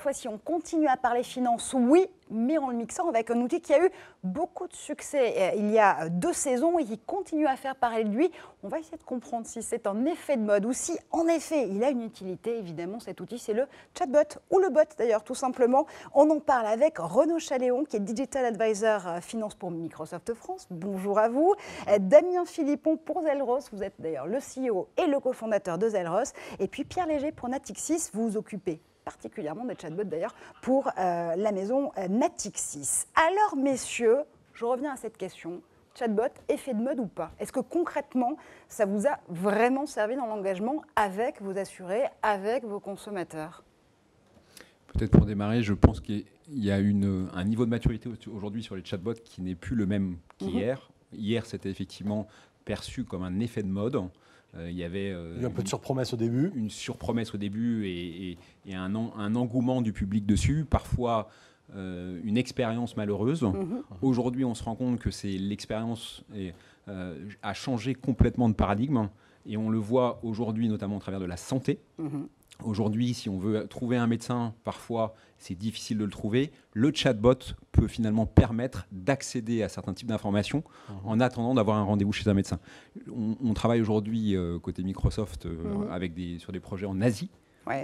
fois-ci, on continue à parler finance, oui, mais en le mixant avec un outil qui a eu beaucoup de succès il y a 2 saisons et qui continue à faire parler de lui. On va essayer de comprendre si c'est un effet de mode ou si, en effet, il a une utilité. Évidemment, cet outil, c'est le chatbot, ou le bot d'ailleurs, tout simplement. On en parle avec Renaud Chaléon, qui est Digital Advisor Finance pour Microsoft France. Bonjour à vous. Damien Philippon pour Zelros. Vous êtes d'ailleurs le CEO et le cofondateur de Zelros. Et puis Pierre Léger pour Natixis. Vous vous occupez particulièrement des chatbots d'ailleurs pour la maison Natixis. Alors messieurs, je reviens à cette question. Chatbot, effet de mode ou pas? Est-ce que concrètement, ça vous a vraiment servi dans l'engagement avec vos assurés, avec vos consommateurs? Peut-être pour démarrer, je pense qu'il y a un niveau de maturité aujourd'hui sur les chatbots qui n'est plus le même qu'hier. Hier, c'était effectivement perçu comme un effet de mode. Il y avait un peu de surpromesse au début. Une surpromesse au début et un engouement du public dessus. Parfois, une expérience malheureuse. Aujourd'hui, on se rend compte que l'expérience a changé complètement de paradigme. Et on le voit aujourd'hui, notamment au travers de la santé. Aujourd'hui, si on veut trouver un médecin, parfois, c'est difficile de le trouver. Le chatbot peut finalement permettre d'accéder à certains types d'informations en attendant d'avoir un rendez-vous chez un médecin. On travaille aujourd'hui, côté Microsoft, sur des projets en Asie,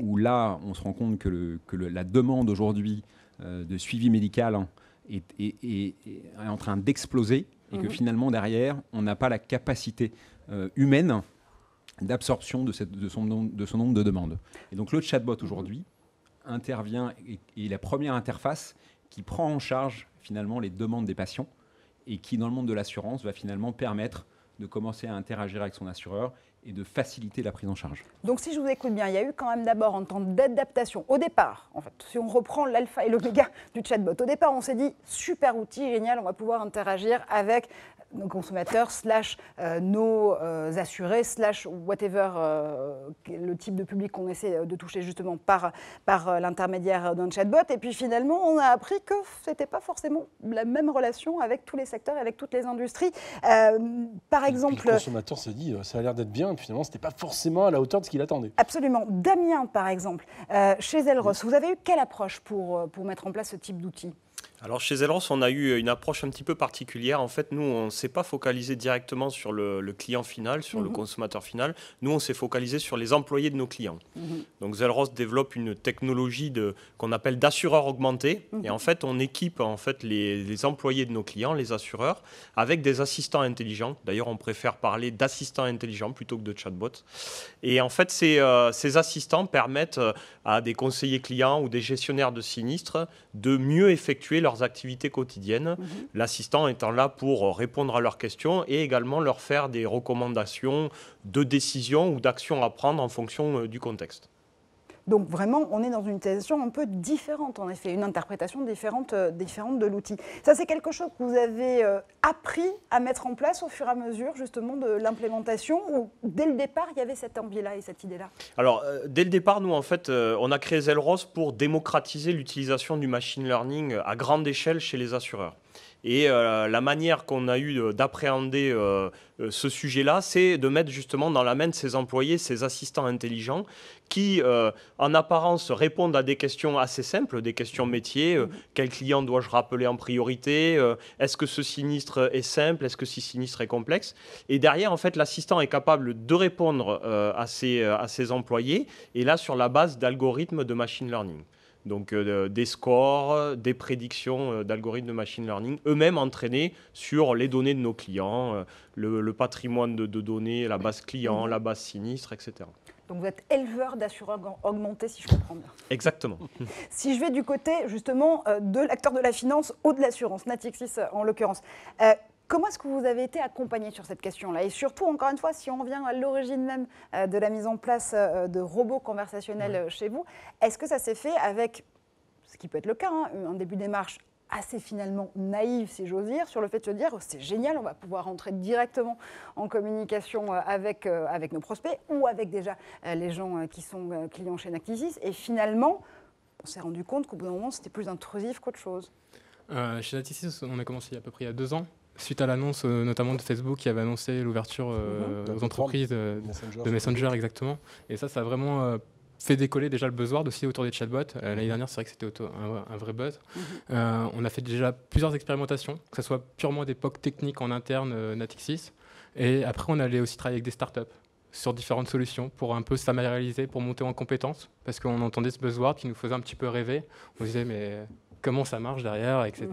où là, on se rend compte que la demande aujourd'hui de suivi médical est en train d'exploser et que finalement, derrière, on n'a pas la capacité humaine d'absorption de son nombre de demandes. Et donc le chatbot aujourd'hui intervient et est la première interface qui prend en charge finalement les demandes des patients et qui, dans le monde de l'assurance, va finalement permettre de commencer à interagir avec son assureur et de faciliter la prise en charge. Donc si je vous écoute bien, il y a eu quand même d'abord un temps d'adaptation. Au départ, en fait, si on reprend l'alpha et l'oméga du chatbot, au départ on s'est dit super outil, génial, on va pouvoir interagir avec nos consommateurs, nos assurés, whatever le type de public qu'on essaie de toucher justement par l'intermédiaire d'un chatbot. Et puis finalement, on a appris que ce n'était pas forcément la même relation avec tous les secteurs et avec toutes les industries. Par exemple, le consommateur se dit, ça a l'air d'être bien, et finalement, ce n'était pas forcément à la hauteur de ce qu'il attendait. Absolument. Damien, par exemple, chez Zelros, vous avez eu quelle approche pour mettre en place ce type d'outil ? Alors chez Zelros, on a eu une approche un petit peu particulière. En fait, nous, on ne s'est pas focalisé directement sur le client final, sur le consommateur final. Nous, on s'est focalisé sur les employés de nos clients. Donc Zelros développe une technologie qu'on appelle d'assureur augmenté. Et en fait, on équipe les employés de nos clients, les assureurs, avec des assistants intelligents. D'ailleurs, on préfère parler d'assistants intelligents plutôt que de chatbots. Et en fait, ces assistants permettent à des conseillers clients ou des gestionnaires de sinistres de mieux effectuer leurs activités quotidiennes, l'assistant étant là pour répondre à leurs questions et également leur faire des recommandations de décisions ou d'actions à prendre en fonction du contexte. Donc vraiment, on est dans une utilisation un peu différente, en effet, une interprétation différente de l'outil. Ça, c'est quelque chose que vous avez appris à mettre en place au fur et à mesure, justement, de l'implémentation, ou dès le départ, il y avait cette envie-là et cette idée-là? Alors, dès le départ, nous, en fait, on a créé Zelros pour démocratiser l'utilisation du machine learning à grande échelle chez les assureurs. Et la manière qu'on a eu d'appréhender ce sujet-là, c'est de mettre justement dans la main de ces employés, ces assistants intelligents qui, en apparence, répondent à des questions assez simples, des questions métiers. Quel client dois-je rappeler en priorité? Est-ce que ce sinistre est simple? Est-ce que ce sinistre est complexe? Et derrière, en fait, l'assistant est capable de répondre à ces employés, et là, sur la base d'algorithmes de machine learning. Donc des scores, des prédictions d'algorithmes de machine learning, eux-mêmes entraînés sur les données de nos clients, le patrimoine de données, la base client, la base sinistre, etc. Donc vous êtes éleveur d'assureurs augmentés, si je comprends bien. Exactement. Si je vais du côté, justement, de l'acteur de la finance ou de l'assurance, Natixis en l'occurrence, comment est-ce que vous avez été accompagné sur cette question-là? Et surtout, encore une fois, si on revient à l'origine même de la mise en place de robots conversationnels chez vous, est-ce que ça s'est fait avec, ce qui peut être le cas, un début de démarche assez finalement naïve, si j'ose dire, sur le fait de se dire oh, c'est génial, on va pouvoir rentrer directement en communication avec nos prospects ou avec déjà les gens qui sont clients chez Natixis. Et finalement, on s'est rendu compte qu'au bout d'un moment, c'était plus intrusif qu'autre chose. Chez Natixis, on a commencé à peu près il y a 2 ans. Suite à l'annonce notamment de Facebook qui avait annoncé l'ouverture aux entreprises de Messenger exactement. Et ça a vraiment fait décoller déjà le buzzword aussi autour des chatbots. L'année dernière, c'est vrai que c'était un vrai buzz. On a fait déjà plusieurs expérimentations, que ce soit purement des POC techniques en interne Natixis. Et après, on allait aussi travailler avec des startups sur différentes solutions pour un peu s'améliorer, pour monter en compétences, parce qu'on entendait ce buzzword qui nous faisait un petit peu rêver. On se disait, mais comment ça marche derrière, etc.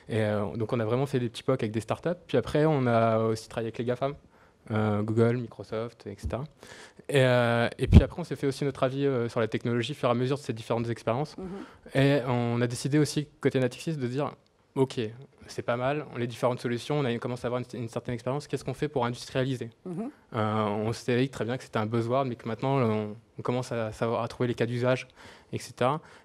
Et donc, on a vraiment fait des petits POC avec des startups. Puis après, on a aussi travaillé avec les GAFAM. Google, Microsoft, etc. Et puis après, on s'est fait aussi notre avis sur la technologie au fur et à mesure de ces différentes expériences. Et on a décidé aussi, côté Natixis, de dire OK, c'est pas mal, on a les différentes solutions, on a commencé à avoir une certaine expérience, qu'est-ce qu'on fait pour industrialiser On s'était dit très bien que c'était un buzzword, mais que maintenant, on commence à savoir à trouver les cas d'usage, etc.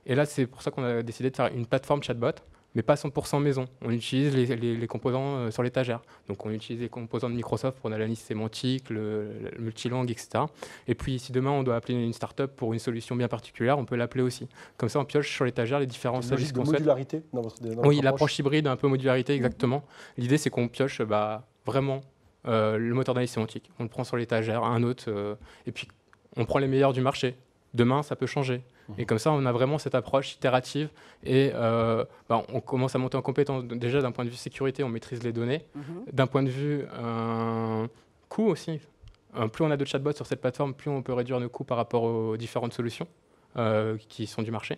Et là, c'est pour ça qu'on a décidé de faire une plateforme chatbot, mais pas 100% maison. On utilise les composants sur l'étagère. Donc on utilise les composants de Microsoft pour l'analyse sémantique, le multilangue, etc. Et puis si demain on doit appeler une startup pour une solution bien particulière, on peut l'appeler aussi. Comme ça on pioche sur l'étagère les différents services qu'on souhaite. Modularité dans oui, l'approche hybride, un peu modularité, exactement. L'idée c'est qu'on pioche vraiment le moteur d'analyse sémantique. On le prend sur l'étagère, un autre, et puis on prend les meilleurs du marché. Demain ça peut changer. Et comme ça, on a vraiment cette approche itérative et on commence à monter en compétence. Déjà, d'un point de vue sécurité, on maîtrise les données. D'un point de vue coût aussi, plus on a de chatbots sur cette plateforme, plus on peut réduire nos coûts par rapport aux différentes solutions qui sont du marché.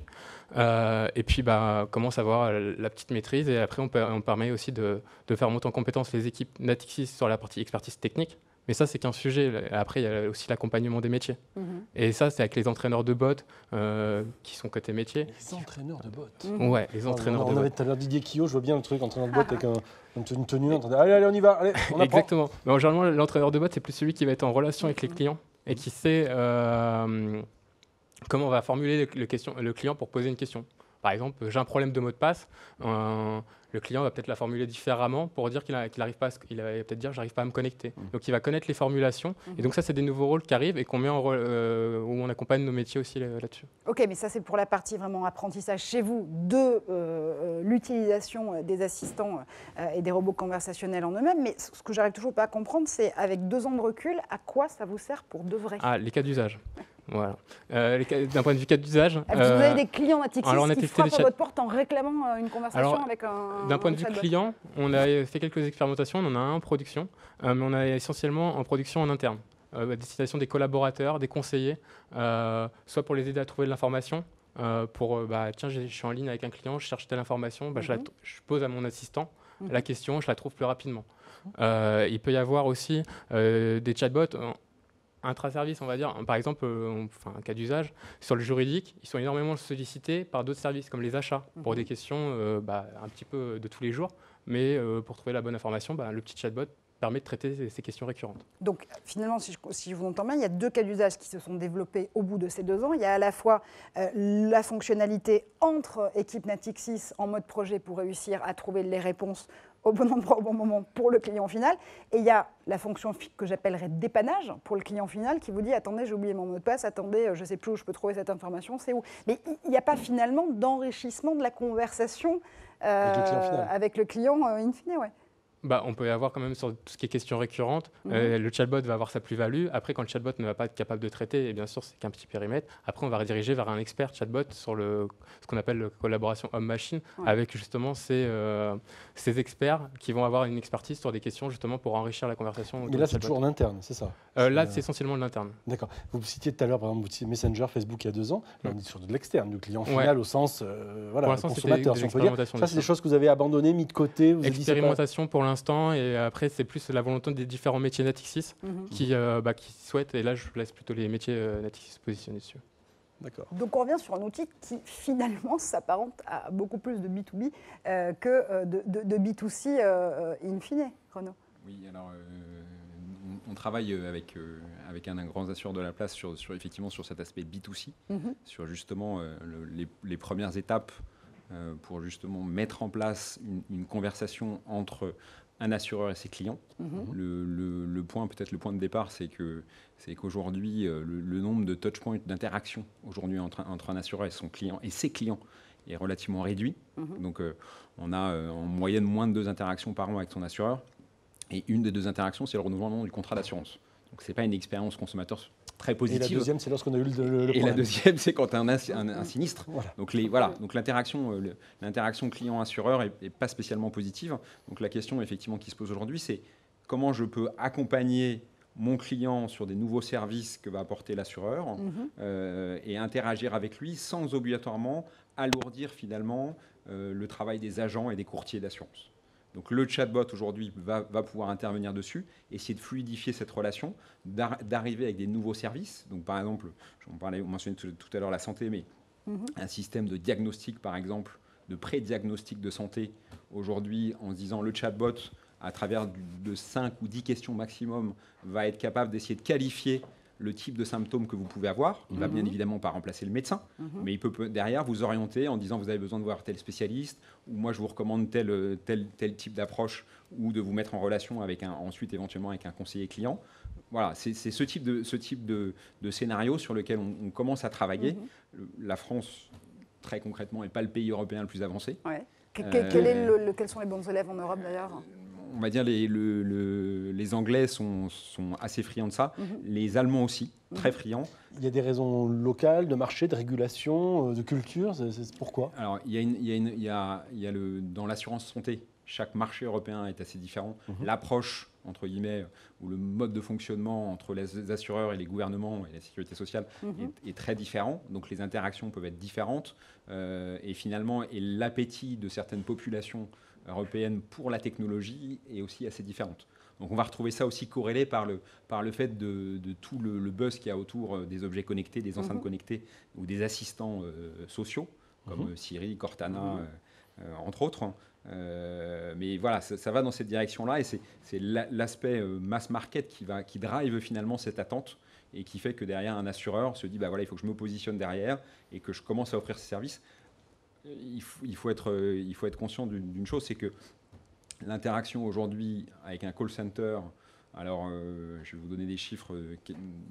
Et puis, commence à avoir la petite maîtrise. Et après, on permet aussi de faire monter en compétence les équipes Natixis sur la partie expertise technique. Mais ça, c'est qu'un sujet. Après, il y a aussi l'accompagnement des métiers. Et ça, c'est avec les entraîneurs de bots qui sont côté métier. Les entraîneurs de bots. Ouais, les entraîneurs de bots. On avait tout à l'heure Didier Quillot, je vois bien le truc, entraîneur de bots avec une tenue. Allez, on y va, allez, on apprend. Exactement. Mais généralement, l'entraîneur de bots, c'est plus celui qui va être en relation avec les clients et qui sait comment on va formuler le client pour poser une question. Par exemple, j'ai un problème de mot de passe. Le client va peut-être la formuler différemment pour dire qu'il n'arrive pas, il va peut-être dire j'arrive pas à me connecter. Donc il va connaître les formulations. Et donc ça, c'est des nouveaux rôles qui arrivent et qu'on met où on accompagne nos métiers aussi là-dessus. Ok, mais ça c'est pour la partie vraiment apprentissage chez vous de l'utilisation des assistants et des robots conversationnels en eux-mêmes. Mais ce que j'arrive toujours pas à comprendre, c'est avec 2 ans de recul, à quoi ça vous sert pour de vrai? Ah, les cas d'usage. Voilà. D'un point de vue cas d'usage. Vous avez des clients Natixis qui frappent à votre porte en réclamant une conversation avec un. D'un point de vue client, on a fait quelques expérimentations, on en a un en production, mais on a essentiellement en production en interne. À destination des collaborateurs, des conseillers, soit pour les aider à trouver de l'information, tiens, je suis en ligne avec un client, je cherche telle information, je pose à mon assistant la question, je la trouve plus rapidement. Il peut y avoir aussi des chatbots intra-service, on va dire. Par exemple, un cas d'usage, sur le juridique, ils sont énormément sollicités par d'autres services, comme les achats, pour des questions un petit peu de tous les jours. Mais pour trouver la bonne information, le petit chatbot permet de traiter ces questions récurrentes. Donc finalement, si je vous entends bien, il y a 2 cas d'usage qui se sont développés au bout de ces 2 ans. Il y a à la fois la fonctionnalité entre équipes Natixis en mode projet pour réussir à trouver les réponses au bon endroit, au bon moment pour le client final. Et il y a la fonction que j'appellerais dépannage pour le client final qui vous dit « Attendez, j'ai oublié mon mot de passe, attendez, je ne sais plus où je peux trouver cette information, c'est où ?» Mais il n'y a pas finalement d'enrichissement de la conversation avec le client in fine, ouais. On peut y avoir quand même sur tout ce qui est questions récurrentes. Le chatbot va avoir sa plus-value. Après, quand le chatbot ne va pas être capable de traiter, et bien sûr, c'est qu'un petit périmètre. Après, on va rediriger vers un expert chatbot sur ce qu'on appelle la collaboration homme-machine, avec justement ces experts qui vont avoir une expertise sur des questions justement pour enrichir la conversation. Mais là, c'est toujours en interne, c'est ça? Là, c'est essentiellement de l'interne. D'accord. Vous citiez tout à l'heure, par exemple, Messenger, Facebook il y a 2 ans. Là, on est sur de l'externe, du client final au sens consommateur, si on peut dire. Ça, c'est des choses que vous avez abandonnées, mis de côté. Expérimentation pour l'instant, et après c'est plus la volonté des différents métiers Natixis qui souhaitent, et là je laisse plutôt les métiers Natixis se positionner dessus. D'accord. Donc on revient sur un outil qui finalement s'apparente à beaucoup plus de B2B que de B2C in fine, Renaud. Oui, alors on travaille avec un grand assureur de la place effectivement sur cet aspect B2C, sur justement les premières étapes pour justement mettre en place une conversation entre un assureur et ses clients. Le point de départ, c'est qu'aujourd'hui, le nombre de touchpoints d'interaction aujourd'hui entre un assureur et son client et ses clients est relativement réduit. Donc, on a en moyenne moins de 2 interactions par an avec son assureur. Et une des 2 interactions, c'est le renouvellement du contrat d'assurance. Donc, ce n'est pas une expérience consommateur très positive. Et la deuxième, c'est lorsqu'on a eu le problème. Et la deuxième, c'est quand tu as un sinistre. Voilà. Donc l'interaction client-assureur est pas spécialement positive. Donc la question effectivement qui se pose aujourd'hui, c'est comment je peux accompagner mon client sur des nouveaux services que va apporter l'assureur et interagir avec lui sans obligatoirement alourdir finalement le travail des agents et des courtiers d'assurance. Donc le chatbot aujourd'hui va pouvoir intervenir dessus, essayer de fluidifier cette relation, d'arriver avec des nouveaux services. Donc par exemple, on mentionnait tout à l'heure la santé, mais un système de diagnostic par exemple, de pré-diagnostic de santé aujourd'hui en se disant le chatbot à travers de 5 ou 10 questions maximum va être capable d'essayer de qualifier le type de symptômes que vous pouvez avoir. Il ne va bien évidemment pas remplacer le médecin, mais il peut derrière vous orienter en disant vous avez besoin de voir tel spécialiste, ou moi je vous recommande tel type d'approche, ou de vous mettre en relation avec ensuite éventuellement avec un conseiller client. Voilà, c'est ce type de scénario sur lequel on commence à travailler. La France, très concrètement, n'est pas le pays européen le plus avancé. Ouais. Quels sont les bons élèves en Europe d'ailleurs ? On va dire les Anglais sont assez friands de ça, les Allemands aussi, très friands. Il y a des raisons locales, de marché, de régulation, de culture, c'est pourquoi ? Alors, dans l'assurance santé, chaque marché européen est assez différent. L'approche, entre guillemets, ou le mode de fonctionnement entre les assureurs et les gouvernements et la sécurité sociale est très différent. Donc, les interactions peuvent être différentes. Et finalement, l'appétit de certaines populations européenne pour la technologie est aussi assez différente. Donc on va retrouver ça aussi corrélé par le fait de tout le buzz qu'il y a autour des objets connectés, des enceintes connectées ou des assistants sociaux comme Siri, Cortana, entre autres. Mais voilà, ça va dans cette direction-là et c'est l'aspect mass market qui drive finalement cette attente et qui fait que derrière un assureur se dit bah voilà, il faut que je me positionne derrière et que je commence à offrir ces services. Il faut être conscient d'une chose, c'est que l'interaction aujourd'hui avec un call center, alors je vais vous donner des chiffres,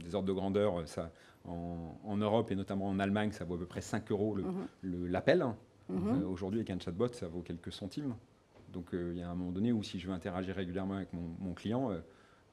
des ordres de grandeur, ça, en Europe et notamment en Allemagne, ça vaut à peu près 5 € l'appel. Aujourd'hui, avec un chatbot, ça vaut quelques centimes. Donc il y a un moment donné où si je veux interagir régulièrement avec mon client,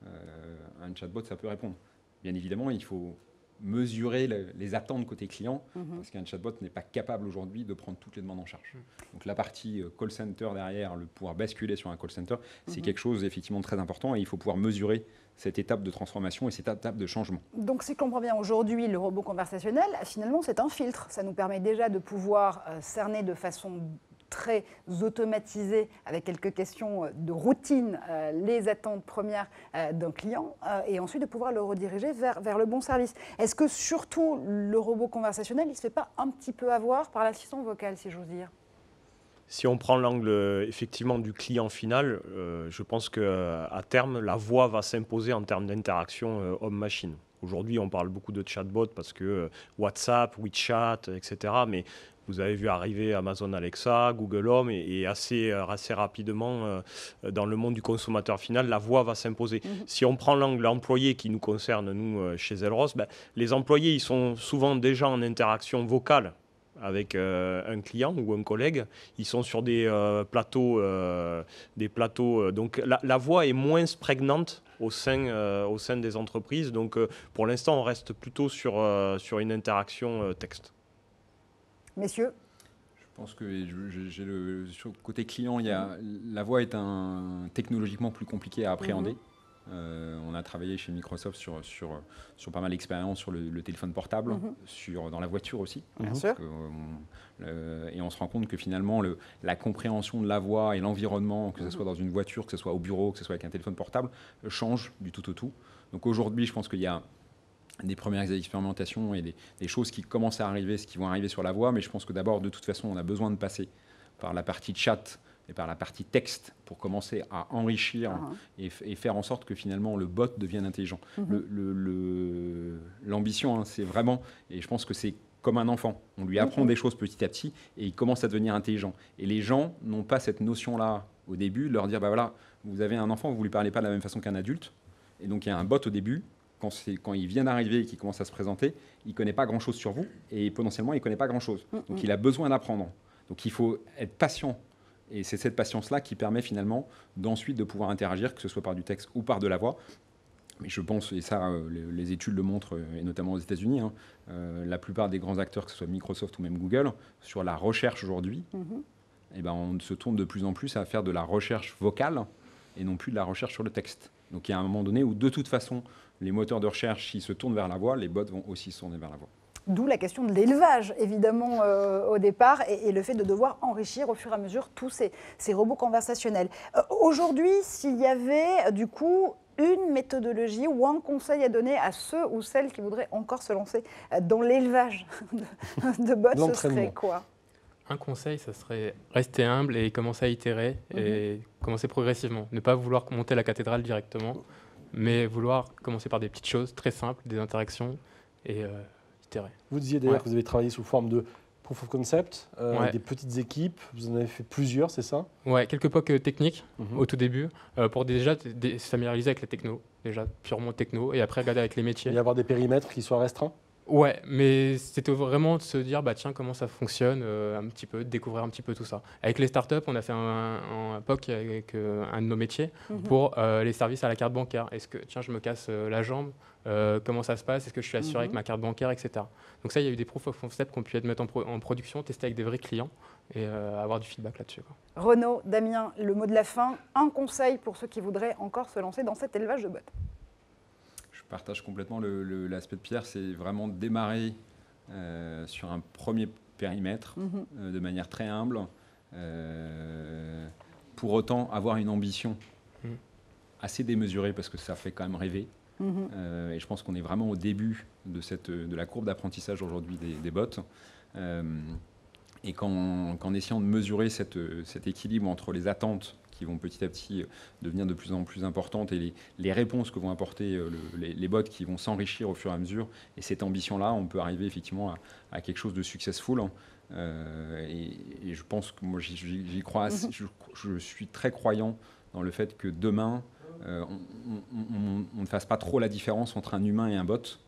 un chatbot, ça peut répondre. Bien évidemment, il faut mesurer les attentes côté client, parce qu'un chatbot n'est pas capable aujourd'hui de prendre toutes les demandes en charge. Donc la partie call center derrière, le pouvoir basculer sur un call center, c'est quelque chose effectivement de très important et il faut pouvoir mesurer cette étape de transformation et cette étape de changement. Donc si je comprends bien, aujourd'hui, le robot conversationnel, finalement, c'est un filtre. Ça nous permet déjà de pouvoir cerner de façon très automatisé, avec quelques questions de routine, les attentes premières d'un client, et ensuite de pouvoir le rediriger vers le bon service. Est-ce que surtout le robot conversationnel, il ne se fait pas un petit peu avoir par l'assistant vocal, si j'ose dire ? Si on prend l'angle effectivement du client final, je pense qu'à terme, la voix va s'imposer en termes d'interaction homme-machine. Aujourd'hui, on parle beaucoup de chatbot parce que WhatsApp, WeChat, etc. Mais vous avez vu arriver Amazon Alexa, Google Home et assez rapidement, dans le monde du consommateur final, la voix va s'imposer. Si on prend l'angle employé qui nous concerne, nous, chez Zellros, les employés, ils sont souvent déjà en interaction vocale avec un client ou un collègue. Ils sont sur des plateaux. Donc la voix est moins prégnante au sein des entreprises. Donc pour l'instant, on reste plutôt sur une interaction texte. Messieurs ? Je pense que sur le côté client, la voix est technologiquement plus compliqué à appréhender. On a travaillé chez Microsoft sur pas mal d'expériences sur le téléphone portable, dans la voiture aussi. Bien sûr. Et on se rend compte que finalement, la compréhension de la voix et l'environnement, que ce soit dans une voiture, que ce soit au bureau, que ce soit avec un téléphone portable, change du tout au tout. Donc aujourd'hui, je pense qu'il y a des premières expérimentations et des choses qui commencent à arriver, qui vont arriver sur la voix, mais je pense que d'abord, de toute façon, on a besoin de passer par la partie chat et par la partie texte pour commencer à enrichir et faire en sorte que finalement le bot devienne intelligent. L'ambition, c'est vraiment, et je pense que c'est comme un enfant, on lui apprend des choses petit à petit et il commence à devenir intelligent. Et les gens n'ont pas cette notion-là au début, de leur dire, bah voilà, vous avez un enfant, vous ne lui parlez pas de la même façon qu'un adulte, et donc il y a un bot au début. Quand il vient d'arriver et qu'il commence à se présenter, il ne connaît pas grand-chose sur vous et potentiellement, il ne connaît pas grand-chose. Donc, il a besoin d'apprendre. Donc, il faut être patient. Et c'est cette patience-là qui permet finalement d'ensuite de pouvoir interagir, que ce soit par du texte ou par de la voix. Mais je pense, et ça, les études le montrent, et notamment aux États-Unis, hein, la plupart des grands acteurs, que ce soit Microsoft ou même Google, sur la recherche aujourd'hui, eh ben, on se tourne de plus en plus à faire de la recherche vocale et non plus de la recherche sur le texte. Donc il y a un moment donné où, de toute façon, les moteurs de recherche, s'ils se tournent vers la voix, les bots vont aussi se tourner vers la voix. D'où la question de l'élevage, évidemment, au départ, et le fait de devoir enrichir au fur et à mesure tous ces robots conversationnels. Aujourd'hui, s'il y avait, du coup, une méthodologie ou un conseil à donner à ceux ou celles qui voudraient encore se lancer dans l'élevage de bots, ce serait quoi ? Un conseil, ça serait rester humble et commencer à itérer et commencer progressivement. Ne pas vouloir monter la cathédrale directement, mais vouloir commencer par des petites choses très simples, des interactions et itérer. Vous disiez d'ailleurs que vous avez travaillé sous forme de proof of concept, des petites équipes. Vous en avez fait plusieurs, c'est ça ? Ouais, quelques POC techniques au tout début pour déjà se familiariser avec la techno, déjà purement techno, et après regarder avec les métiers. Et avoir des périmètres qui soient restreints ? Ouais, mais c'était vraiment de se dire, bah tiens, comment ça fonctionne, un petit peu, de découvrir un petit peu tout ça. Avec les startups, on a fait un POC avec un de nos métiers pour les services à la carte bancaire. Est-ce que, tiens, je me casse la jambe, comment ça se passe, est-ce que je suis assuré avec ma carte bancaire, etc. Donc ça, il y a eu des proof of concept qu'on pu mettre en production, tester avec des vrais clients et avoir du feedback là-dessus. Renaud, Damien, le mot de la fin, un conseil pour ceux qui voudraient encore se lancer dans cet élevage de bots. Je partage complètement l'aspect de Pierre, c'est vraiment démarrer sur un premier périmètre de manière très humble. Pour autant, avoir une ambition assez démesurée parce que ça fait quand même rêver. Et je pense qu'on est vraiment au début de la courbe d'apprentissage aujourd'hui des bots. Et qu'en essayant de mesurer cet équilibre entre les attentes qui vont petit à petit devenir de plus en plus importantes et les réponses que vont apporter les bots qui vont s'enrichir au fur et à mesure. Et cette ambition-là, on peut arriver effectivement à quelque chose de successful. Et je pense que moi, j'y crois. Je suis très croyant dans le fait que demain, on ne fasse pas trop la différence entre un humain et un bot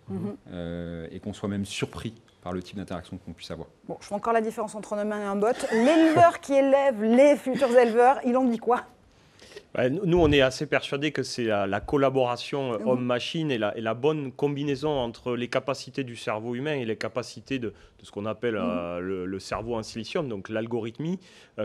et qu'on soit même surpris par le type d'interaction qu'on puisse avoir. Bon, je fais encore la différence entre un humain et un bot. L'éleveur qui élève les futurs éleveurs, il en dit quoi ? Nous, on est assez persuadés que c'est la collaboration homme-machine et la bonne combinaison entre les capacités du cerveau humain et les capacités de ce qu'on appelle le cerveau en silicium, donc l'algorithmie,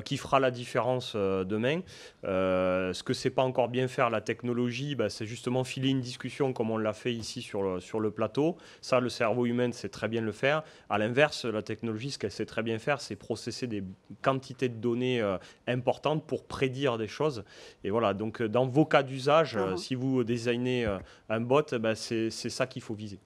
qui fera la différence demain. Ce que ne sait pas encore bien faire la technologie, c'est justement filer une discussion comme on l'a fait ici sur le plateau. Ça, le cerveau humain sait très bien le faire. À l'inverse, la technologie, ce qu'elle sait très bien faire, c'est processer des quantités de données importantes pour prédire des choses. Et voilà, donc dans vos cas d'usage, si vous designez un bot, c'est ça qu'il faut viser.